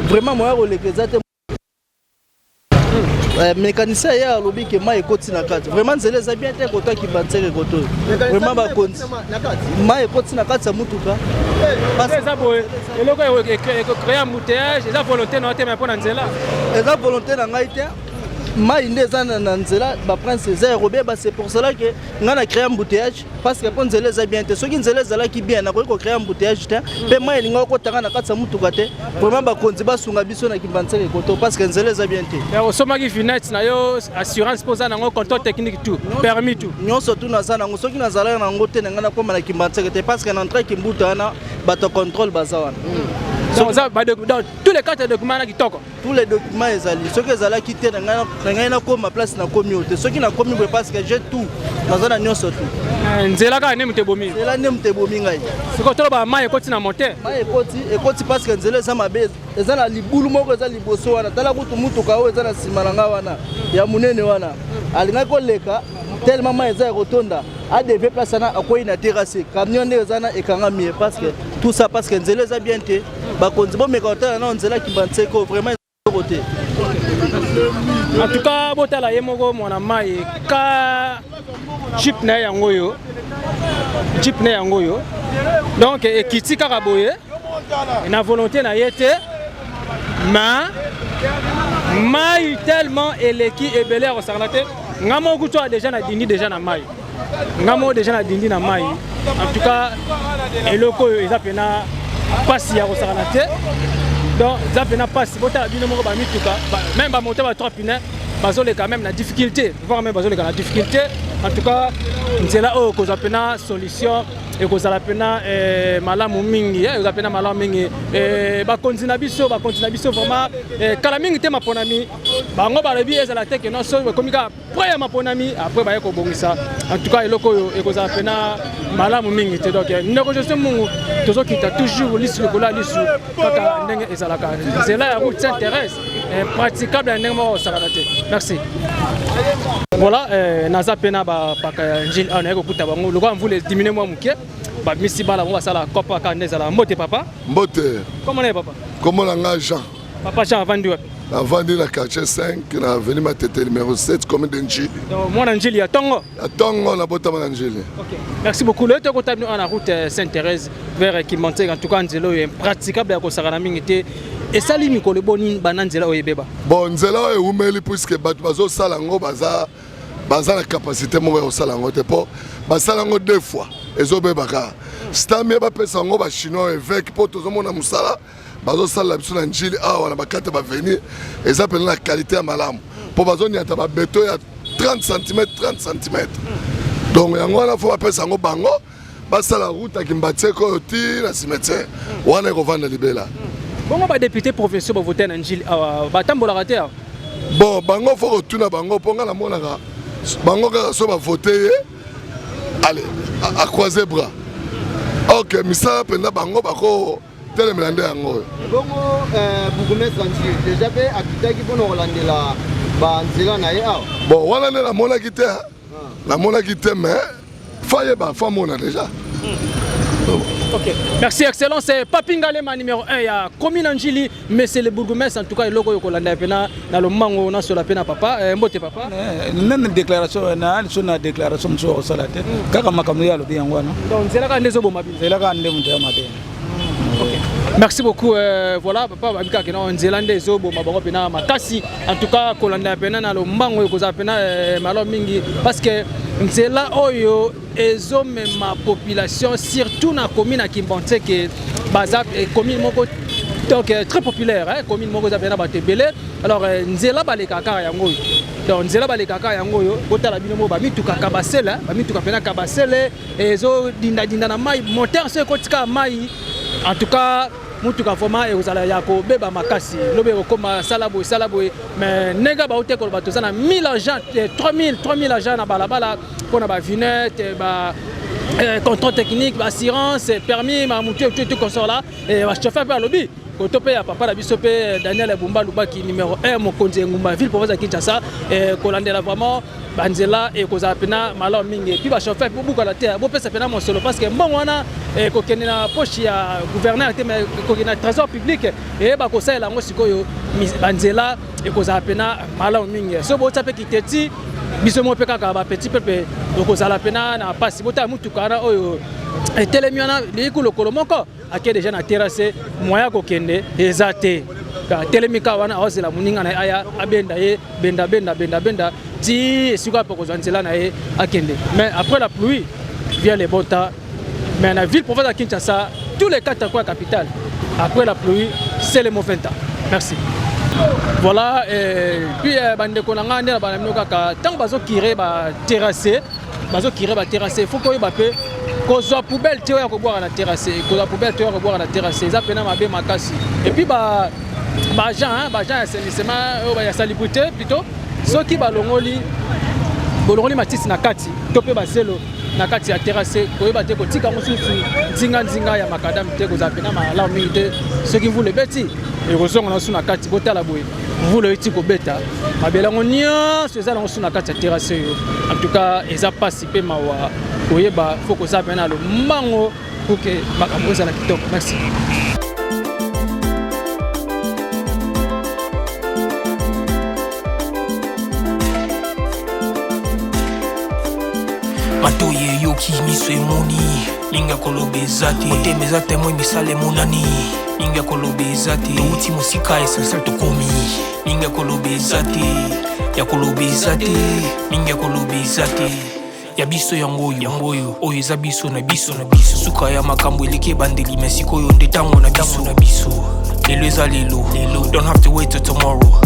vraiment moya kolekeza te mécanicien ya alobi ke mai ekoti na kati vraiment nzela eza bien te kota Kimbonseke koto vraiment bakonzi mai ekoti na kati ya mutuka eza boye eloko ekocréa embouteillage eza volonté na te mais mpo na nzela eza volonté na ngai te mai nde eza na nzela baprince eza ya kobeba c'est pour cela que nga na créer embouteillage parce que mpo nzela eza bien te soki nzela ezalaki bien nakoki kocréer embouteillage te mpe mai elinga okotanga na kati ya mutuka te vraiment bakonzi basunga biso na Kimbonseke koto parce que nzela eza bien te osomaki vinette na yo assurance mpo oza nango contrôle technique tout permis tout nyonso tu naza nango soki nazalaki nango te na nga nakóma na Kimbonseke te parce que na entrée kimbuta wana bato contrôle baza wana dans tous les cas de documents qui toquent. Tous les documents ezali. Ceux qui ezala quitté na ngai na koma place na communauté. Ceux qui na komi parce que j'ai tout. Nazana nyonso tout. Nzela ka nemu te bomi. Nzela nemu te bomi ngai. Siko tolo ba mai ekoti na monter. Mai ekoti parce que nzela eza mabe. Eza na libulu moko eza liboso wana. Tala kutu mutuka o eza na simalanga wana. Ya munene wana. Alinga koleka tellement mai eza rotonda. A devait placer na akoyi na terrasse. Camion nde eza na ekanga mie parce que tout ça parce que nzela eza bien te. Bakonzi bo mekota na nzela Kimbonseke vraiment côté. En tout cas botala yemoko mwana mai ka chip na yango yo. Chip na yango yo. Donc ekiti kaka boye. Na volonté na yete. Mais mai tellement eleki ebele au Saranaté. Ngamo kuto déjà na dindi déjà na mai. Ngamo déjà na dindi na mai. En tout cas eloko yo eza pena passe ya Saranaté. Donc ça pena passe bota bino moko ba mituka même ba monter ba 3 pneus bazole quand même la difficulté voir même bazole la difficulté en tout cas nzela o ko za pena solution et ko za la pena malamu mingi za pena malamu mingi ba continue biso vraiment kala mingi te maponami bango ba lebi ezala te que non so komika après maponami après ba ko bongisa en tout cas eloko yo e ko za pena malamu mingi te donc négociation mungu tozo kita toujours lisu kola lisu kaka ndenge ezalaka nzela ya route Sainte-Thérèse praticable ndenge mo Saranaté. Merci. Voilà, naza pena ba Gilles on a écouté bango le vous les diminuer moi muke ba misi bala on va ça la copa ka ndezala mbote papa mbote comment est papa comment la Jean papa Jean vendu a vendu la quartier 5 na avenue Matete numéro 7 commune de Njili donc moi Njili ya tongo na bota na Njili. OK merci beaucoup le to ko tabino en route Sainte-Thérèse vers Kimbonseke en tout cas nzelo est praticable ya ko sakana mingi te et ça limi ko le boni bananzela oyebeba bon nzela e umeli puisque bato bazo sala ngo baza la capacité mo ba sala ngo te po ba sala ngo deux fois ezobebaka stamie ba pesa ngo ba chinois évêque po tozo mona musala bazo sala biso na Njili awa na bakate ba venir ezapela la qualité ya malamu po bazo nyata ba beto ya 30 cm donc yango na fo ba pesa ngo bango basala route akimbatie koyo ti na cimetière wana ekovanda libela. Bongo ba député provinciaux ba voter na njili batambolaka te. Bon bango faut retourner bango ponga na monaka bango kaka so ba voter allez à croiser bras. OK misala penda bango bako telemela nde yango. Bongo bourgmestre Njili déjà pe akitaki pona kolandela ba nzela na ye awa. Bon wana nde namonaki te namonaki te mais faye ba famona déjà. Ok, merci excellence. C'est Papingalema numéro 1 ya commune Njili, mais c'est le bourgmestre en tout cas loko yokolanda pena na lo mango na sur la pena papa mbote papa. Nene déclaration na na déclaration so salate kaka makamno ya lo bien wana. Donc c'est là quand ndezo bomba bien. C'est là quand ndemu te mabe. Ok. Merci beaucoup. Voilà papa babika kena nzelande zo bomba bango pena makasi en tout cas kolanda pena na lo mango yokoza pena malo mingi parce que nzela oyo ma population surtout na commune à Kimbonte que bazap commune moko donc très populaire hein commune moko za pena batebele alors nzela baleka kaka yango donc nzela baleka kaka yango yo botala bino mo ba mituka kabasela ba mituka pena kabasele ezo dinda na mai moteur se kotika mai en tout cas mutuka format et ozala yako beba makasi lobe okoma salabo mais nega ba hotel ko bato sana 1000 agents 3000 agents na balabala pona ba vinette ba contrôle technique ba assurance permis ma mutu tout consort là et ba chauffeur par lobby koto pe ya papa la biso pe Daniel Bumba Lubaki numéro 1 mokonzi ngumba ville province Kinshasa kolandela vraiment banzela et koza pena malo mingi puis ba chauffeur pour buka la terre bo pesa pena mon solo parce que mbongo wana ko kenena poche ya gouverneur te mais ko kenena trésor public et ba ko sala ngo sikoyo banzela et koza pena malo mingi so bo tape kiteti biso mo pe kaka ba petit pepe ko sala pena na pasi bota mutu kana oyo telemiana likolo kolomoko ake déjà na terrasse moya ko kende ezate telemika wana ozela muninga na aya abenda ye benda ti siko pa kozanzela na ye akende mais après la pluie vient les beaux temps mais la ville province de Kinshasa tous les 4 coins capitale après la pluie c'est le mauvais temps. Merci. Voilà et puis bande ko nanga ndela bana mino kaka tant bazo kire ba terrasse faut ko ba pe kozwa poubelle te ya ko boire na terrasse kozwa poubelle te ya ko boire na terrasse za pena mabe makasi et puis ba agent assainissement ba ya salubrité plutôt soki balongoli matisi na kati to pe baselo na kati ya terrasse ko ba te ko tika mosusu nzinga ya makadam te ko za pena mala mingi te soki vous le beti et kozonga na suna kati botala boye vous le iti ko beta mabela ngonia so za na suna kati ya terrasse en tout cas eza pasi pe mawa koyeba faut ko za pena lo mango pour que makambo za na kitoko. Merci. Matoye yoki miso emoni linga kolobe zate otemeza temo misale monani linga kolobe zate uti musika esensel tokomi linga kolobe zate ya kolobe zate linga kolobe zate ya biso yangoyo oyo eza biso na biso suka ya makambo eleke bandeli mesiko yo ndetango na biso lelo eza lelo don't have to wait till tomorrow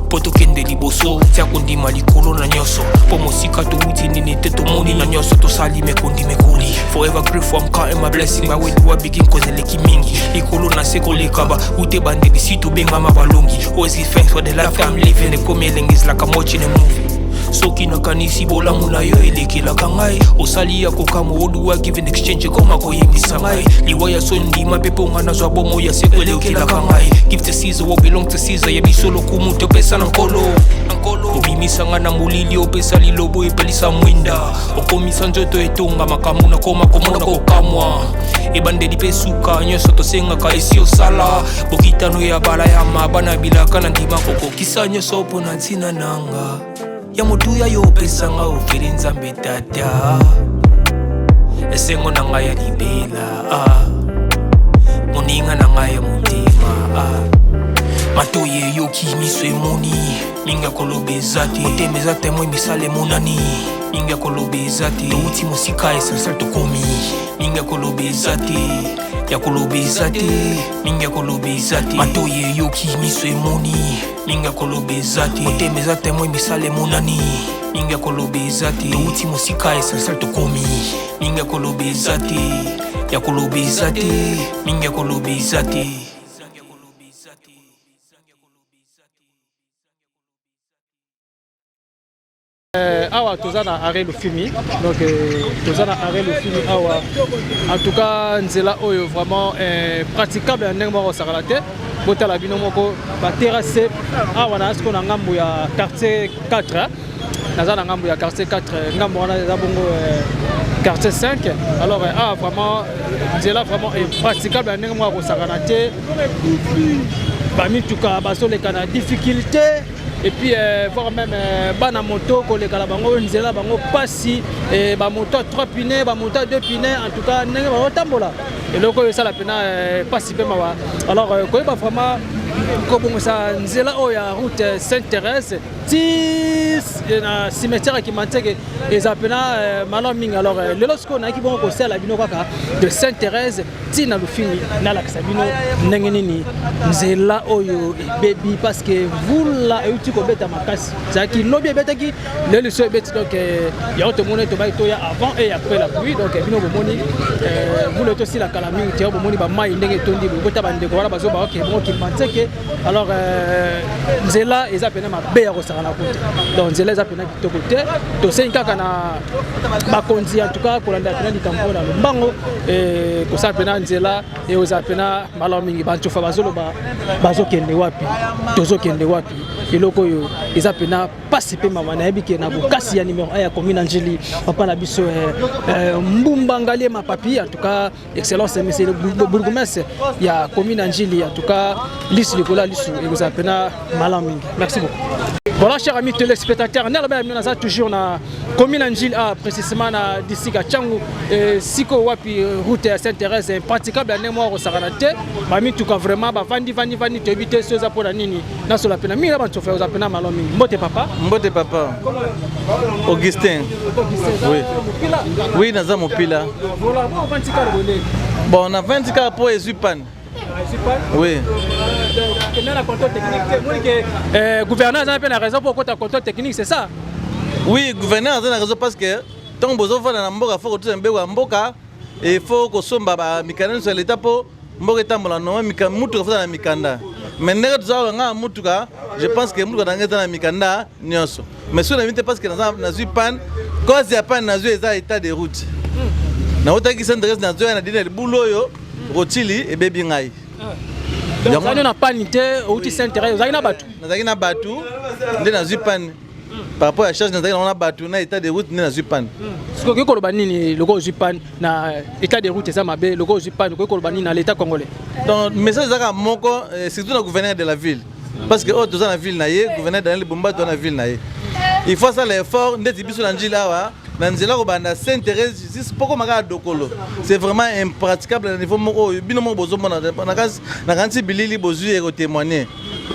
poto kende liboso tia kondima likolo na nyoso po mosika to wuti nini te to moni na nyoso to sali me kondi me koli forever grateful I'm counting my blessing my way to begin cause eleki mingi likolo na seko lekaba ute bandeli sito benga mabalongi always give thanks for the life I'm living the coming is like I'm watching a movie soki na kanisi bolamu na yo elekelaka ngai osali ya kokamo oluwa given exchange koma koyebisa ngai liwaya so ndima pepo nga nazwa bomo ya seko elekelaka ngai give to Caesar what belong to Caesar yebiso lokumu topesa na nkolo obimisa nga na molili opesa lilobo epelisa mwinda okomisa nzoto etonga makamu na koma komona kokamwa ebandeli pe suka nyonso tosengaka esi osala bokitano ya bala ya mabana bilaka na ndima kokokisa nyonso mpo na ntina nanga ya motuya yo pesanga oferi nzambe tata esengo na ngai ya libela moninga na ngai ya motema matoye yoki miso emoni linga kolobe zate otemeza temo misale monani linga kolobe zate uti musika esensel tokomi linga kolobe zate ya kolobeza te mingi ya kolobeza te matoyi eyoki miso emoni mingi ya kolobeza te motema eza temoi misala emonani mingi ya kolobeza te touti mosika essentiel tokomi mingi ya kolobeza te ya kolobeza te mingi ya kolobeza te. Awa tozana arrêt le film donc tozana arrêt le film awa en tout cas nzela oyo vraiment praticable ndenge moko sakala te botala bino moko ba terrasse awa na asko na ngambo ya quartier 4 naza na ngambo ya quartier 4 ngambo wana eza bongo quartier 5 alors ah vraiment nzela vraiment praticable ndenge moko sakala te ba mituka basoleka na difficulté. Et puis voir même bana moto koleka bango nzela bango pasi ba moto 3 pneus ba moto 2 pneus en tout cas ndenge ba tambola et loko ça la pena pasi pe mawa alors koyeba vraiment kobongo sa nzela oya route Sainte-Thérèse ti na cimetière qui manteke eza pena maloming alors le lorsqu'on a qui bon ko sala bino kaka de Sainte-Thérèse ti na lufini na la sabino ndenge nini nzela oyo baby parce que vous la ko beta makasi zaki lobby betaki le leso bet donc ya auto monnaie to baito ya avant et après la pluie donc bino bomoni vous le aussi la calamité to bomoni ba mai ndenge tondi bota bande ko wala bazo ba OK bon qui manteke alors nzela eza pena mabe ya ko sala na côté donc nzela eza pena kitoko te to senka kana ba konzi en tout cas ko landa pena likambo na mbango ko sala pena nzela et oza pena malamingi ba tsofa bazolo bazo kende wapi tozo kende wapi iloko yo eza pena pasi pe mama na yebiki na bokasi ya numéro 1 ya commune Angeli papa na biso mbumba ngali ma papi en tout cas excellence monsieur le bourgmestre ya commune Angeli en tout cas liste likola lisu eza pena malamingi merci beaucoup. Voilà chers amis téléspectateurs, nous sommes toujours na commune Angeli précisément na district ya Tchangu siko wapi route ya Sainte-Thérèse praticable na moi au Saranate bami tout cas vraiment ba vandi to éviter ceux pour la nini na so la pena mi ba tsofa aux appena malomi mbote papa Augustin oui oui naza mopila voilà bon 20 car bolé bon na 20 car pour Ezupan oui la contrôle technique gouverneur a une raison pour côté contrôle technique c'est ça oui gouverneur a une raison parce que tant besoin de na mboka faut que tu mbewa mboka et faut que somba ba mikana sur l'état pour mboka tambola no mutu ka na mikanda mais ndenge tuzao nga mutuka je pense que mutuka ndenge na mikanda nyonso mais sur la vite parce que na Zupan cause ya pan na eza état de route na otaki Sainte-Thérèse na zo na dina libulo yo rotili e bebi ngai donc on a panité outi Sainte-Thérèse nazaki na batu nde na Zupan par rapport à charge nazaki na batu na état de route nde na Zupan siko ko koloba nini loko Zupan na état de route ça mabe loko Zupan ko koloba nini na l'état congolais donc message zaka moko surtout le gouverneur de la ville parce que autres dans la ville na ye gouverneur dans le bomba dans la ville na ye il faut ça l'effort ndeti biso na njila wa na nzela ko banda Sainte-Thérèse c'est poko maka dokolo c'est vraiment impraticable à niveau moko bino mo bozo mona na kanti bilili bozu e ko témoigner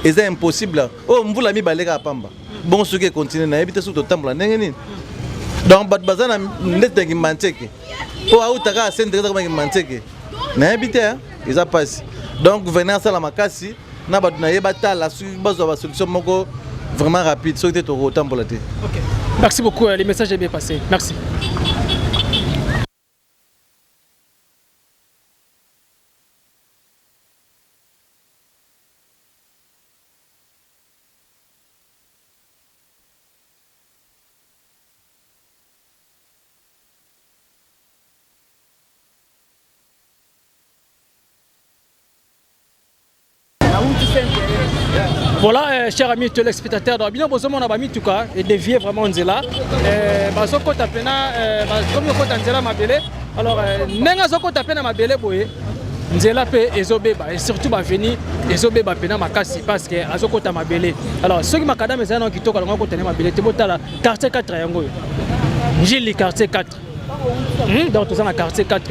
et c'est impossible oh mvula mi baleka pamba bon ce qui continue na ebite surtout tambola ndenge nini donc bat bazana ndete ki manteke po autaka Sainte-Thérèse ko manteke na ebite ils a passé donc gouverneur ça la makasi na bat na yebata la bazo ba solution moko vraiment rapide so était au tambola te. OK. Merci beaucoup, les messages est bien passé. Merci. Voilà, chers amis téléspectateurs, donc bien besoin on a mis tout cas et dévier vraiment Nzela. Bazo ko tapena comme ko Nzela mabele. Alors nenga zo ko tapena mabele boye. Nzela pe ezobeba et surtout ba venir ezobeba pena makasi parce que azoko ta mabele. Alors ceux qui makadam ezana ki toka ngo ko tena mabele te botala quartier 4 yango. Njili quartier 4. Donc tout ça na quartier 4.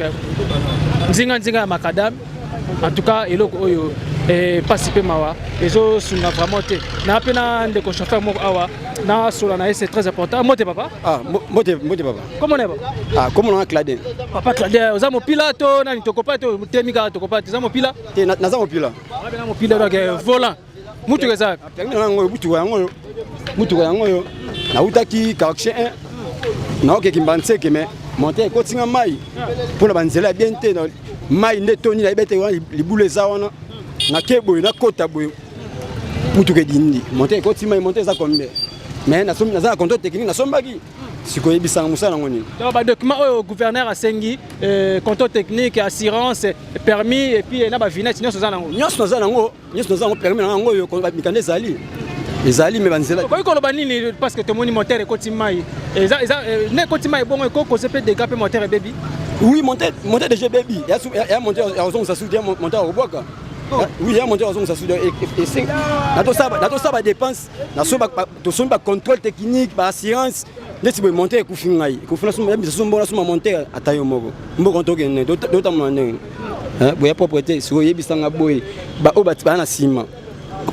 Nzinga makadam. En tout cas eloko oyo pasi pe mawa ezo sunga vraiment te na pena ndeko chauffeur moko awa na sola na c'est très important mote papa mote papa comment on est papa comment on a Claudin papa Claudin oza mopila to nani tokopa to temika tokopa te za mopila te naza mopila na mopila donc volant mutu eza permis na ngo mutu yango na utaki correction 1 na oke kimbanseke mais monter kotinga mai pour la banzela bien te mai nde toni na ibete wana libulu eza wana na keboy na kota boy mutu ke dindi monter kotinga mai monter za combien mais na somme na contrôle technique na sombaki siko yebisanga musala ngoni donc ba document au gouverneur asengi contrôle technique assurance permis et puis na ba vinette nyonso za nango nyonso za nango permis na nango yo ko ba mikande zali ezali me banzela ko koloba nini parce que tomoni moteur ekoti mai eza ne ekoti mai bongo ko cause pe dégâts pe moteur baby oui monteur de baby ya monteur ya ozonga soudien monteur roboka oui ya monteur ozonga soudien et c'est na to saba dépense na so ba contrôle technique ba assurance neti bo monteur kufinga yi kufuna so ya biso mbona so monteur atayo moko mboko ntokene dota mwana boya propriété so yebisanga boy ba obati bana sima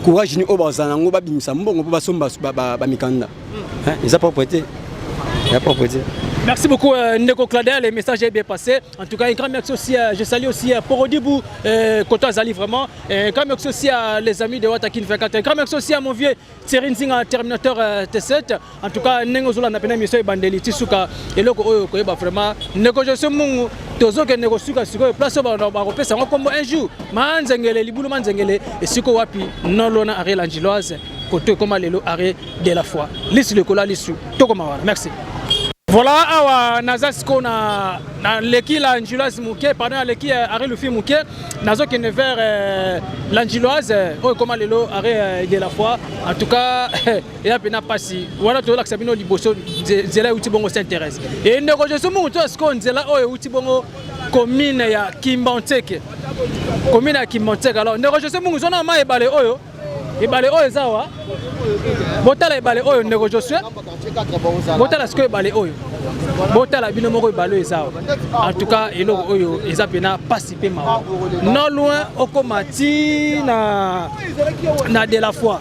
courage ni obazana ngo babimisa mbongo po basomba ba mikanda eza propriété ya propriété. Merci beaucoup Ndeko Claudel, le message est bien passé. En tout cas, un grand merci aussi, je salue aussi Porodibou, Koto Azali vraiment. Un grand merci aussi à les amis de Watakin 24. Un grand merci aussi à mon vieux Tserin Zinga Terminator T7. En tout cas, Nengozola n'a pas mis Bandeli Tisuka et le Koyoba vraiment. Négociation Mungu, Tozo que négocier sur place au Baropé, ça comme un jour. Manzengele, Liboulou Manzengele et Siko Wapi, non lona arrêt l'angiloise, Koto comme l'élo arrêt de la foi. Lisse le cola, lisse Tokomawara. Merci. Voilà, awa nazasko na leki l'angiloise mouké, pardon leki arrêt le film mouké, nazo qui ne vers l'angiloise, oh comment l'élo arrêt de la foi. En tout cas, il a peine à passer. Voilà tout là que Sabino Liboso, zela uti bongo s'intéresse. Et ne rejoignons mon toi ce qu'on zela oh uti bongo commune ya Kimbanteke. Commune ya Kimbanteke. Alors ne rejoignons mon zona ma e balé oyo. Et balé oyo zawa. Botala e balé oyo ne rejoignons. Botala ce que balé oyo. Botala bino moko balé zawa. En tout cas, elo oyo ezapena participer ma. Non loin au komati na de la foi.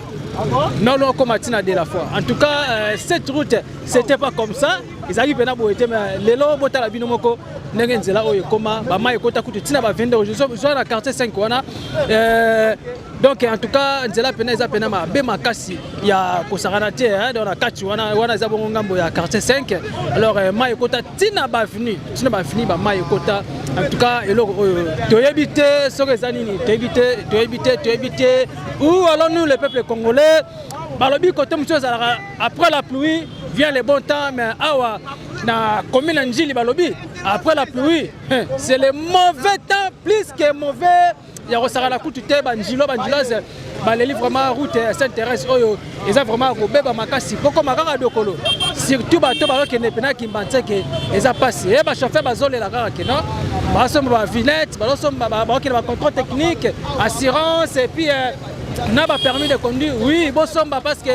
Non loin au komati na de la foi. En tout cas, cette route c'était pas comme ça. Ils arrivent à boiter mais lelo botala bino moko nengenzela oyo koma ba mai kota kutu tina ba vendre aujourd'hui sur la quartier 5 wana donc en tout cas nzela pena eza pena ma be makasi ya kosarana te dans la kati wana za bongo ngambo ya quartier 5 alors mai kota tina ba fini ba mai kota en tout cas eloko oyo to éviter so que zanini to éviter ou alors nous le peuple congolais balobi côté monsieur après la pluie vient le bon temps mais awa na commune Njili balobi après la pluie c'est le mauvais temps plus que mauvais ya rosara la kutu te banjiloise baleli vraiment route s'intéresse oyo eza vraiment ko beba makasi poko makaka dokolo surtout bato baloke ne pena Kimbanteke eza passé et ba chauffeur bazolela kaka ke non basomba ba vinette basomba ba contrôle technique assurance et puis na ba permis de conduire oui bosomba parce que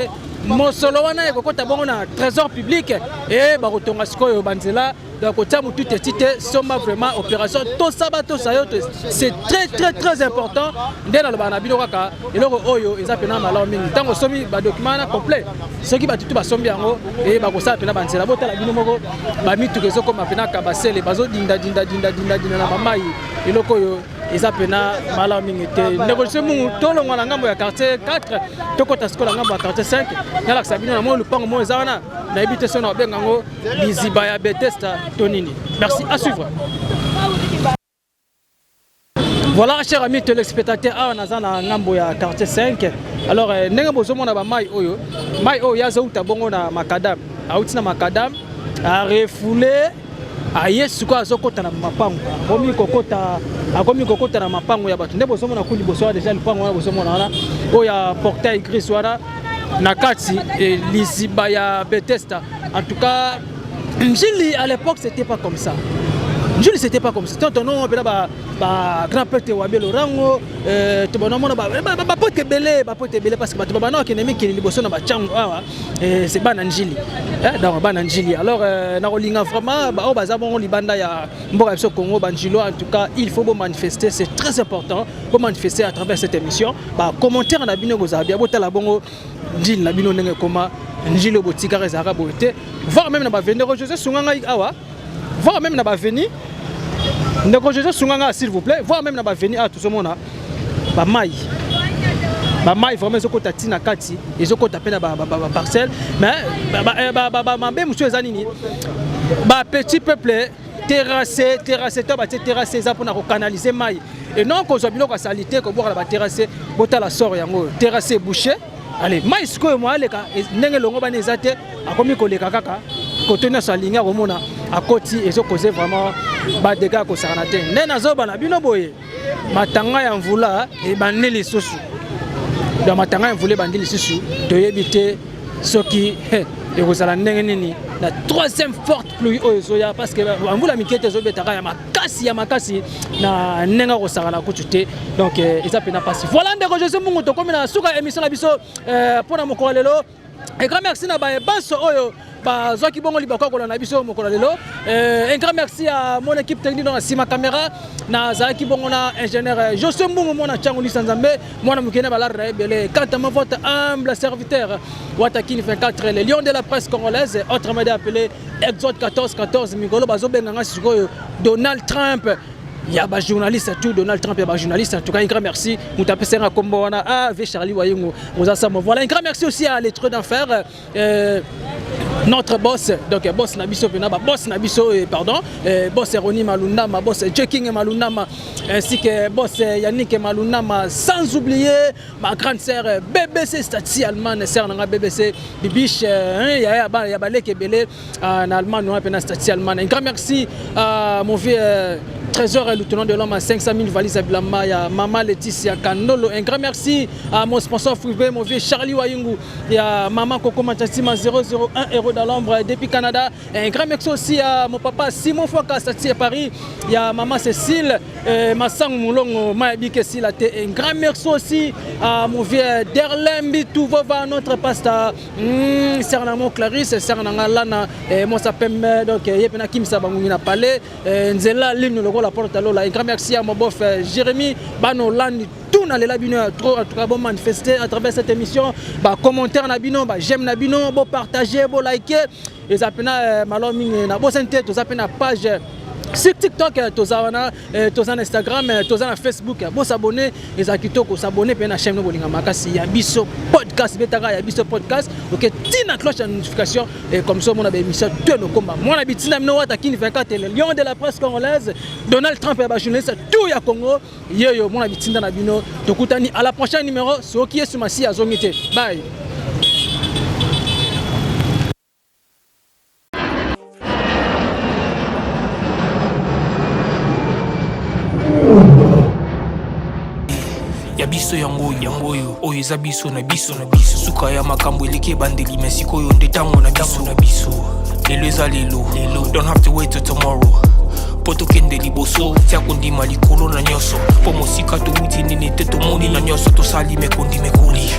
mosolo wana ekokota bongo na trésor public et bakotonga sikoyo banzela donc kotia mutu tetite soma vraiment opération to sabato sayoto c'est très important ndena loba na bino kaka eloko oyo eza pena malamu mingi tango somi ba document na complet soki batutu basombi yango et bakosala pena banzela botala bino moko ba mitu kezo koma pena kabasele bazo dinda na mamai eloko oyo eza pena malamu mingi te négocier mungu tolongwa na ngambo ya quartier 4 tokota sikola ngambo ya quartier 5 nala sabino na mo lupango mo eza wana na ebite sona bengango biziba ya Bethesda tonini. Merci, à suivre. Voilà, chers amis téléspectateurs, on a un ngambo ya quartier 5. Alors, nenga bozomo na ba mai oyo yazo uta bongo na makadam. Auti na makadam a refoulé a yesu ko azokota na mapango. Akomi kokota na mapango ya bato. Nde bozomo na kuli boso déjà le pango na bozomo na wana. Oya portail gris wana na kati liziba ya Bethesda. En tout cas, Njili à l'époque c'était pas comme ça. Njili c'était pas comme ça. Tant non ba grand-père te wabé Lorango to bonamona ba pote belé parce que ba na kenemi ki liboso na ba chango awa c'est bana Njili. Dans bana Njili. Alors na rolinga vraiment ba o bazabon libanda ya mboka biso Congo banjilo en tout cas il faut manifester, c'est très important pour manifester à travers cette émission. Ba commentaire na bino gozabia botala bongo Njili na bino ndenge koma Njili botika rezara bote voir même na ba vendeur José Sunganga awa voir même na ba venir ndeko José Sunganga s'il vous plaît voir même na ba venir à tout ce monde ba mai vraiment ezokota tina kati ezokota pena ba parcelle mais mambe monsieur ezanini ba petit peuple terrassé to ba terrassé za pona ko canaliser mai et non ko zo biloko salité ko boka ba terrassé bota la sort yango terrassé bouché allez mai siko mo aleka ndenge longo ba nezate akomi ko leka kaka kotonner sa ligne romona à côté et causer vraiment ba dégâts ko saranaté nena zo bana bino boye matanga ya mvula e baneli susu dans matanga ya mvula bandeli susu toyebite soki et kozala ndenge nini la troisième forte pluie ozoya parce que mvula mikete zo betaka ya makasi na nenga ko sarana ko tuté donc eza pena passe voilà ndeko José Mungu to comme na suka émission na biso pona moko lelo et grand merci na ba banso oyo ba zoki bongo libako ko na biso moko lelo un grand merci à mon équipe technique dans la caméra na zaki bongo na ingénieur José Mungu mona chango lisanzambe mona mukene bala rebele quant à votre humble serviteur Watakini 24 le lion de la presse congolaise autrement appelé Exode 14 Migolo bazo benganga sikoyo Donald Trump. Il y a des journalistes, tout Donald Trump, il y a des journalistes. En tout cas, un grand merci. Nous tapons un combo. Charlie Wayungu. Voilà, un grand merci aussi à l'être d'enfer. Notre boss, donc boss Nabiso Penaba, boss Nabiso, pardon, boss Roni Malunama, boss Jeking Malunama, ainsi que boss Yannick Malunama, sans oublier ma grande sœur BBC Stati Allemagne, sœur Nanga BBC, Bibiche, il y a Balek et Belé en Allemagne, nous appelons Stati Allemagne. Un grand merci à mon vieux trésor et lieutenant de l'homme à 500 000 valises à Blama, il y a Maman Laetitia Kanolo. Un grand merci à mon sponsor privé, mon vieux Charlie Wayungu. Il y a Maman Coco Manchastima 001 € dans l'ombre depuis Canada. Et un grand merci aussi à mon papa Simon Foka Stati à Paris. Il y a Maman Cécile, Massang Moulong, Maïbi Kessila. Un grand merci aussi à mon vieux Derlembi Touvova, notre pasteur Cernamo Clarisse, Cernanga Lana, moi ça peut me donc Yepena Kim Sabanguna Palais, Nzela Lim le la porte à l'eau. Un grand merci à mon bof Jérémy Bano Lani. Tout dans les labino trop en tout cas bon manifester à travers cette émission. Bah commentaire nabino, bah j'aime nabino, bon partager, bon liker. Et ça pena maloming na bon santé, tout ça pena page sur TikTok, tozana Instagram, tozana Facebook, bon s'abonner, les akitoko s'abonner puis na chaîne no bolinga makasi ya biso podcast betaka ya biso podcast. OK, tina cloche de notification et comme ça mon a émission tout no combat. Moi habitina mino Watakini 24 le lion de la presse congolaise, Donald Trump et ba journaliste tout ya Congo. Yo mon habitina na bino tokutani à la prochaine numéro soki est sur masi azongite. Bye. biso yangoyo oyo eza biso na biso suka ya makambo eleki ebandeli me sikoyo nde ntango na biso lelo eza lelo don't have to wait till tomorrow po tokende liboso tia kondima likolo na nyonso po mosika towuti nini te tomoni na nyonso tosali mekoli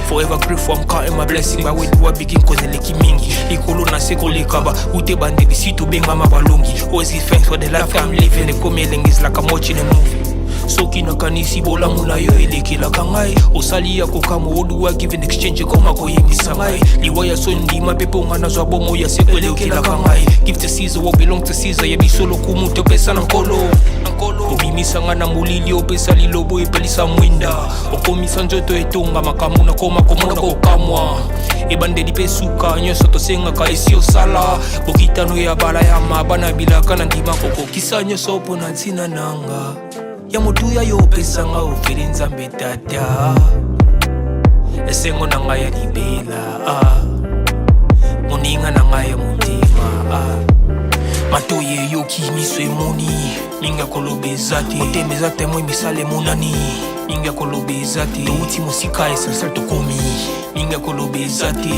forever grateful I'm counting my blessing ba when you begin cause eleki mingi likolo na se koleka ba ute bandeli si tobengama balongi always give thanks for the life I'm living ekomi elengi is like I'm watching a movie soki nakanisi bolamu na yo elekelaka ngai osali ya kokamo oluwa give in exchange koma koyebisa ngai liwa ya so ndima mpe mpo nga nazwa bomo ya seko elekelaka ngai give to Caesar what belong to Caesar yebiso lokumu topesa na nkolo obimisanga na molili opesa lilobo epelisa mwinda okomisa nzoto etonga makambo na koma komona kokamwa ebandeli mpe suka nyonso tosengaka esi osala bokitano ya bala ya mabana bilaka na ndima kokokisa nyonso mpo na ntina nanga ya motuya yo pesanga ofeli nzambe tata esengo na ngai ya libela moninga na ngai ya motima matoye yoki miso emoni minga kolobeza te motema eza temo emisala emonani minga kolobeza te touti mosika esansel tokomi minga kolobeza te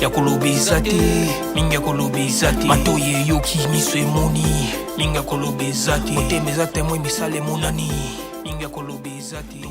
ya koloba eza te mingi ya koloba eza te matoyi eyoki miso emoni mingi ya koloba eza te motema eza temoi misala emonani mingi ya koloba eza te